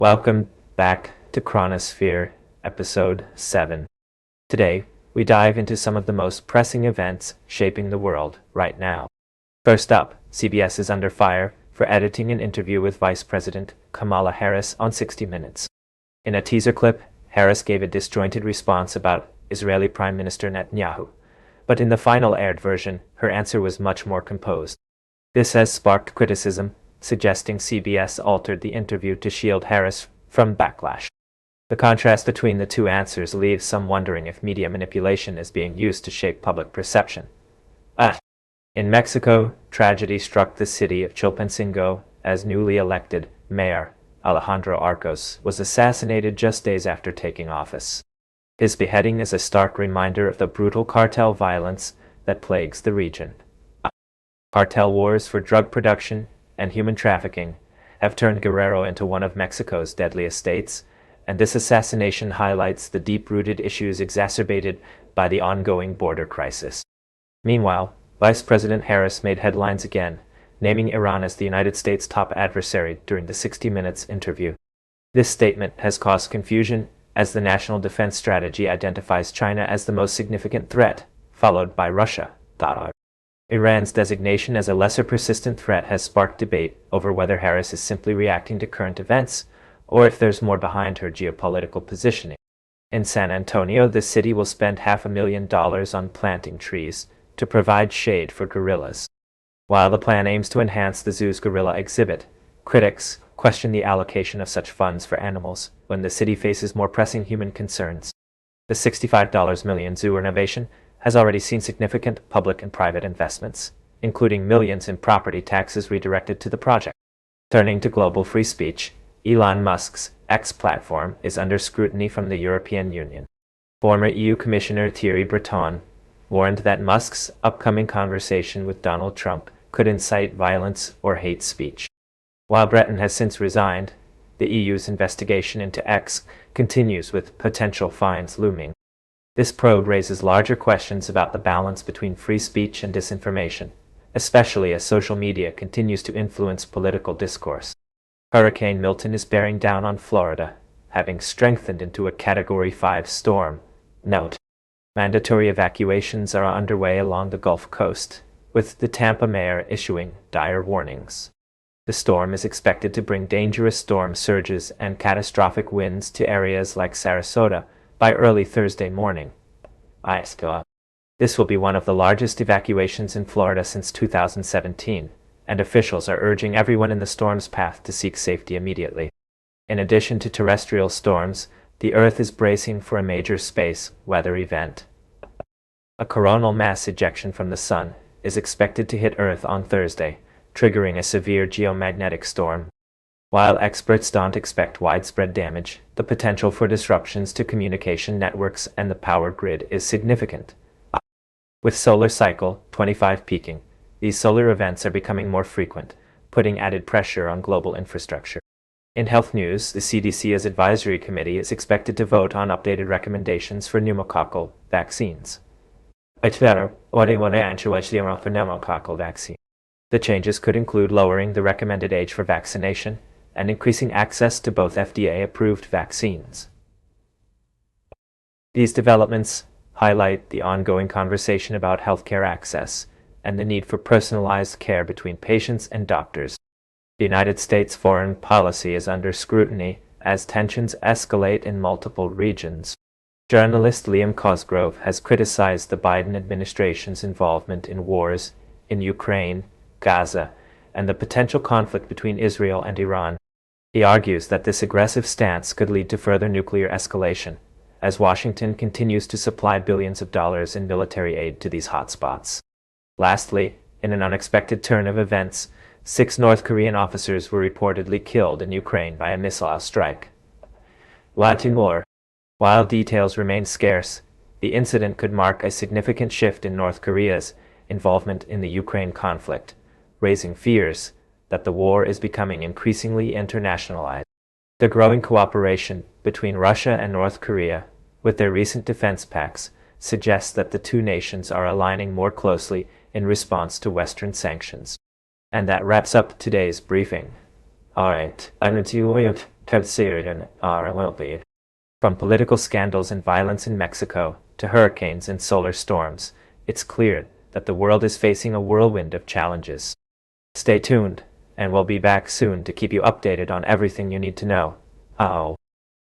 Welcome back to Cronisphere, Episode 7. Today, we dive into some of the most pressing events shaping the world right now. First up, CBS is under fire for editing an interview with Vice President Kamala Harris on 60 Minutes. In a teaser clip, Harris gave a disjointed response about Israeli Prime Minister Netanyahu, but in the final aired version, her answer was much more composed. This has sparked criticism, suggesting CBS altered the interview to shield Harris from backlash. The contrast between the two answers leaves some wondering if media manipulation is being used to shape public perception. In Mexico, tragedy struck the city of Chilpancingo as newly elected Mayor Alejandro Arcos was assassinated just days after taking office. His beheading is a stark reminder of the brutal cartel violence that plagues the region. Cartel wars for drug production and human trafficking have turned Guerrero into one of Mexico's deadliest states, and this assassination highlights the deep-rooted issues exacerbated by the ongoing border crisis. Meanwhile, Vice President Harris made headlines again, naming Iran as the United States' top adversary during the 60 Minutes interview. This statement has caused confusion as the National Defense Strategy identifies China as the most significant threat, followed by Russia. Iran's designation as a lesser persistent threat has sparked debate over whether Harris is simply reacting to current events, or if there's more behind her geopolitical positioning. In San Antonio, the city will spend $500,000 on planting trees to provide shade for gorillas. While the plan aims to enhance the zoo's gorilla exhibit, critics question the allocation of such funds for animals when the city faces more pressing human concerns. The $65 million zoo renovation has already seen significant public and private investments, including millions in property taxes redirected to the project. Turning to global free speech, Elon Musk's X platform is under scrutiny from the European Union. Former EU Commissioner Thierry Breton warned that Musk's upcoming conversation with Donald Trump could incite violence or hate speech. While Breton has since resigned, the EU's investigation into X continues with potential fines looming. This probe raises larger questions about the balance between free speech and disinformation, especially as social media continues to influence political discourse. Hurricane Milton is bearing down on Florida, having strengthened into a Category 5 storm. Note: mandatory evacuations are underway along the Gulf Coast, with the Tampa mayor issuing dire warnings. The storm is expected to bring dangerous storm surges and catastrophic winds to areas like Sarasota by early Thursday morning. This will be one of the largest evacuations in Florida since 2017, and officials are urging everyone in the storm's path to seek safety immediately. In addition to terrestrial storms, the Earth is bracing for a major space weather event. A coronal mass ejection from the Sun is expected to hit Earth on Thursday, triggering a severe geomagnetic storm. While experts don't expect widespread damage, the potential for disruptions to communication networks and the power grid is significant. With solar cycle 25 peaking, these solar events are becoming more frequent, putting added pressure on global infrastructure. In health news, the CDC's advisory committee is expected to vote on updated recommendations for pneumococcal vaccines. The changes could include lowering the recommended age for vaccination and increasing access to both FDA-approved vaccines. These developments highlight the ongoing conversation about healthcare access and the need for personalized care between patients and doctors. The United States foreign policy is under scrutiny as tensions escalate in multiple regions. Journalist Liam Cosgrove has criticized the Biden administration's involvement in wars in Ukraine, Gaza, and the potential conflict between Israel and Iran. He argues that this aggressive stance could lead to further nuclear escalation, as Washington continues to supply billions of dollars in military aid to these hotspots. Lastly, in an unexpected turn of events, 6 North Korean officers were reportedly killed in Ukraine by a missile strike. While details remain scarce, the incident could mark a significant shift in North Korea's involvement in the Ukraine conflict, raising fears that the war is becoming increasingly internationalized. The growing cooperation between Russia and North Korea, with their recent defense pacts, suggests that the two nations are aligning more closely in response to Western sanctions. And that wraps up today's briefing. Alright, I'm going to Tercerian are will be. From political scandals and violence in Mexico to hurricanes and solar storms, it's clear that the world is facing a whirlwind of challenges. Stay tuned, and we'll be back soon to keep you updated on everything you need to know. Oh.